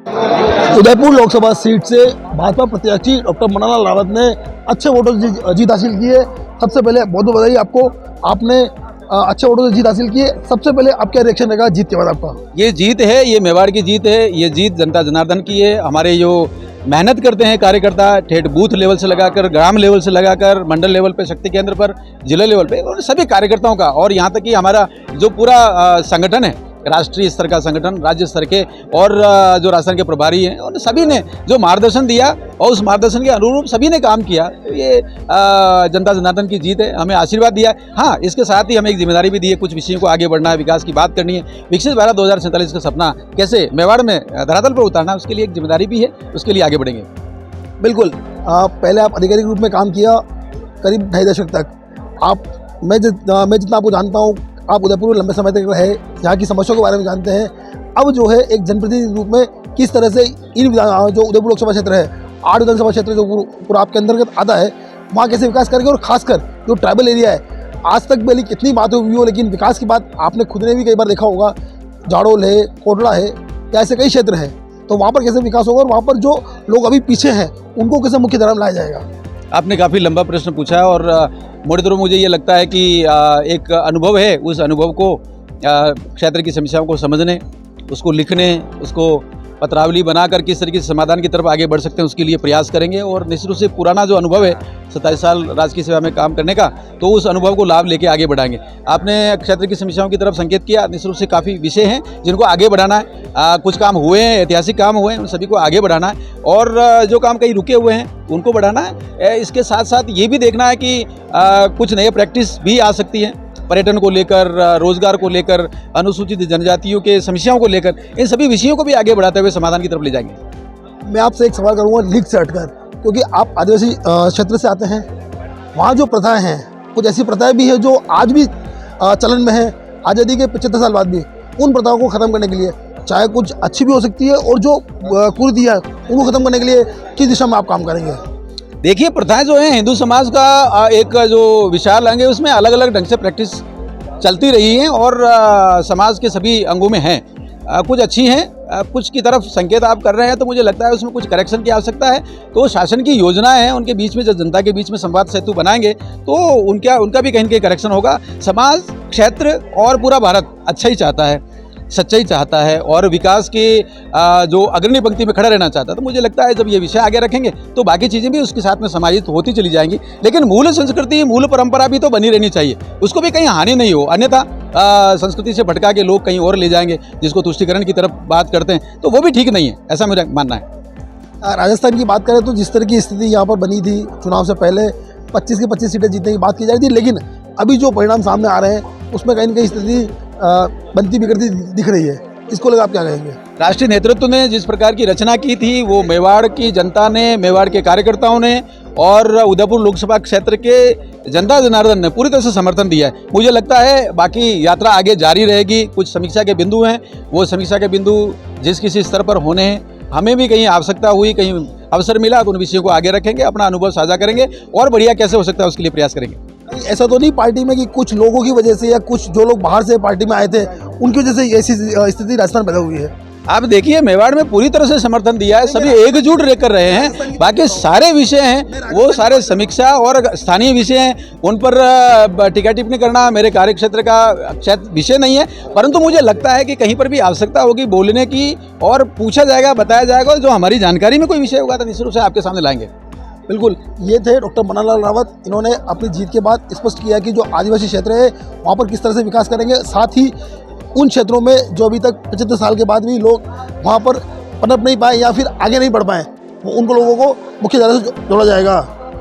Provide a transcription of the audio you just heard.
Udaipur Lok Sabha seat से भाजपा प्रत्याशी doctor Mannalal Rawat ने अच्छे वोटों से जीत हासिल की है। सबसे पहले बहुत बहुत बधाई आपको, आपने अच्छे वोटों से जीत हासिल की है। सबसे पहले आप क्या रिएक्शन रहेगा जीत के बाद आपका? ये जीत है, ये मेवाड़ की जीत है, ये जीत जनता जनार्दन की है। हमारे जो मेहनत करते हैं कार्यकर्ता, ठेठ बूथ लेवल से लगाकर, ग्राम लेवल से लगाकर, मंडल लेवल पे, शक्ति केंद्र पर, जिला लेवल पे, और सभी कार्यकर्ताओं का, और यहाँ तक कि हमारा जो पूरा संगठन है, राष्ट्रीय स्तर का संगठन, राज्य स्तर के और जो राजस्थान के प्रभारी हैं, उन सभी ने जो मार्गदर्शन दिया और उस मार्गदर्शन के अनुरूप सभी ने काम किया। ये जनता जनार्दन की जीत है, हमें आशीर्वाद दिया है। हाँ, इसके साथ ही हमें एक जिम्मेदारी भी दी है, कुछ विषयों को आगे बढ़ना है, विकास की बात करनी है, विकसित भारत 2047 का सपना कैसे मेवाड़ में धरातल पर उतारना, उसके लिए एक जिम्मेदारी भी है, उसके लिए आगे बढ़ेंगे। बिल्कुल। पहले आप अधिकारी के रूप में काम किया करीब 2.5 दशक तक। मैं जितना आपको जानता हूँ, आप उदयपुर में लंबे समय तक रहे, यहाँ की समस्याओं के बारे में जानते हैं। अब जो है एक जनप्रतिनिधि के रूप में किस तरह से इन जो उदयपुर लोकसभा क्षेत्र है, 8 विधानसभा क्षेत्र जो पूरा आपके अंतर्गत आता है, वहाँ कैसे विकास करेंगे? और खासकर जो ट्राइबल एरिया है, आज तक भले कितनी बातें हुई हो, लेकिन विकास की बात आपने खुद ने भी कई बार देखा होगा, जाड़ोल है, कोटला है, या ऐसे कई क्षेत्र हैं, तो वहाँ पर कैसे विकास होगा और वहाँ पर जो लोग अभी पीछे हैं उनको कैसे मुख्य धारा में लाया जाएगा? आपने काफ़ी लंबा प्रश्न पूछा है और मोटे तौर पर मुझे ये लगता है कि एक अनुभव है, उस अनुभव को क्षेत्र की समस्याओं को समझने, उसको लिखने, उसको पत्रावली बनाकर किस तरीके से समाधान की तरफ आगे बढ़ सकते हैं, उसके लिए प्रयास करेंगे। और निश्चित रूप से पुराना जो अनुभव है 27 साल राजकीय सेवा में काम करने का, तो उस अनुभव को लाभ लेके आगे बढ़ाएंगे। आपने क्षेत्र की समस्याओं की तरफ संकेत किया, निश्चित रूप से काफ़ी विषय हैं जिनको आगे बढ़ाना है। कुछ काम हुए हैं, ऐतिहासिक काम हुए हैं, उन सभी को आगे बढ़ाना है, और जो काम कहीं रुके हुए हैं उनको बढ़ाना है। इसके साथ साथ ये भी देखना है कि कुछ नए प्रैक्टिस भी आ सकती हैं, पर्यटन को लेकर, रोजगार को लेकर, अनुसूचित जनजातियों के समस्याओं को लेकर, इन सभी विषयों को भी आगे बढ़ाते हुए समाधान की तरफ ले जाएंगे। मैं आपसे एक सवाल करूँगा लीग से हटकर, क्योंकि आप आदिवासी क्षेत्र से आते हैं। वहाँ जो प्रथाएं हैं, कुछ ऐसी प्रथाएं भी है जो आज भी चलन में है, आज़ादी के 75 साल बाद भी। उन प्रथाओं को ख़त्म करने के लिए, चाहे कुछ अच्छी भी हो सकती है, और जो कुरीतियाँ उनको ख़त्म करने के लिए किस दिशा में आप काम करेंगे? देखिए, प्रथाएं जो हैं, हिंदू समाज का एक जो विशाल अंग है, उसमें अलग अलग ढंग से प्रैक्टिस चलती रही हैं और समाज के सभी अंगों में हैं। कुछ अच्छी हैं, कुछ की तरफ संकेत आप कर रहे हैं, तो मुझे लगता है उसमें कुछ करेक्शन की आवश्यकता है। तो शासन की योजनाएं हैं, उनके बीच में जब जनता के बीच में संवाद सेतु बनाएंगे तो उनका भी कहीं न कहीं करेक्शन होगा। समाज, क्षेत्र और पूरा भारत अच्छा ही चाहता है, सच्चाई चाहता है और विकास के जो अग्रणी पंक्ति में खड़ा रहना चाहता है। तो मुझे लगता है जब ये विषय आगे रखेंगे तो बाकी चीज़ें भी उसके साथ में समाहित होती चली जाएंगी। लेकिन मूल संस्कृति, मूल परंपरा भी तो बनी रहनी चाहिए, उसको भी कहीं हानि नहीं हो, अन्यथा संस्कृति से भटका के लोग कहीं और ले जाएंगे, जिसको तुष्टिकरण की तरफ बात करते हैं, तो वो भी ठीक नहीं है, ऐसा मेरा मानना है। राजस्थान की बात करें तो जिस तरह की स्थिति यहाँ पर बनी थी, चुनाव से पहले 25 की 25 सीटें जीतने की बात की जा रही थी, लेकिन अभी जो परिणाम सामने आ रहे हैं उसमें कहीं न कहीं स्थिति बनती बिगड़ती दिख रही है। इसको लेकर आप क्या कहेंगे? राष्ट्रीय नेतृत्व ने जिस प्रकार की रचना की थी, वो मेवाड़ की जनता ने, मेवाड़ के कार्यकर्ताओं ने और उदयपुर लोकसभा क्षेत्र के जनता जनार्दन ने पूरी तरह से समर्थन दिया है। मुझे लगता है बाकी यात्रा आगे जारी रहेगी। कुछ समीक्षा के बिंदु हैं, वो समीक्षा के बिंदु जिस किसी स्तर पर होने हैं, हमें भी कहीं आवश्यकता हुई, कहीं अवसर मिला तो उन विषयों को आगे रखेंगे, अपना अनुभव साझा करेंगे और बढ़िया कैसे हो सकता है उसके लिए प्रयास करेंगे। ऐसा तो नहीं पार्टी में कि कुछ लोगों की वजह से या कुछ जो लोग बाहर से पार्टी में आए थे उनकी वजह से ऐसी स्थिति राजस्थान पैदा हुई है? आप देखिए, मेवाड़ में पूरी तरह से समर्थन दिया है, सभी एकजुट रहकर रहे हैं। बाकी सारे विषय हैं, वो सारे समीक्षा और स्थानीय विषय हैं, उन पर टीका टिप्पणी करना मेरे कार्यक्षेत्र का विषय नहीं है। परंतु मुझे लगता है कि कहीं पर भी आवश्यकता होगी बोलने की और पूछा जाएगा, बताया जाएगा, जो हमारी जानकारी में कोई विषय होगा तो निश्चित रूप से आपके सामने लाएंगे। बिल्कुल। ये थे डॉक्टर मन्नालाल रावत। इन्होंने अपनी जीत के बाद स्पष्ट किया कि जो आदिवासी क्षेत्र है वहाँ पर किस तरह से विकास करेंगे, साथ ही उन क्षेत्रों में जो अभी तक 75 साल के बाद भी लोग वहाँ पर पनप नहीं पाए या फिर आगे नहीं बढ़ पाए, उनको लोगों को मुख्य धारा से जोड़ा जाएगा।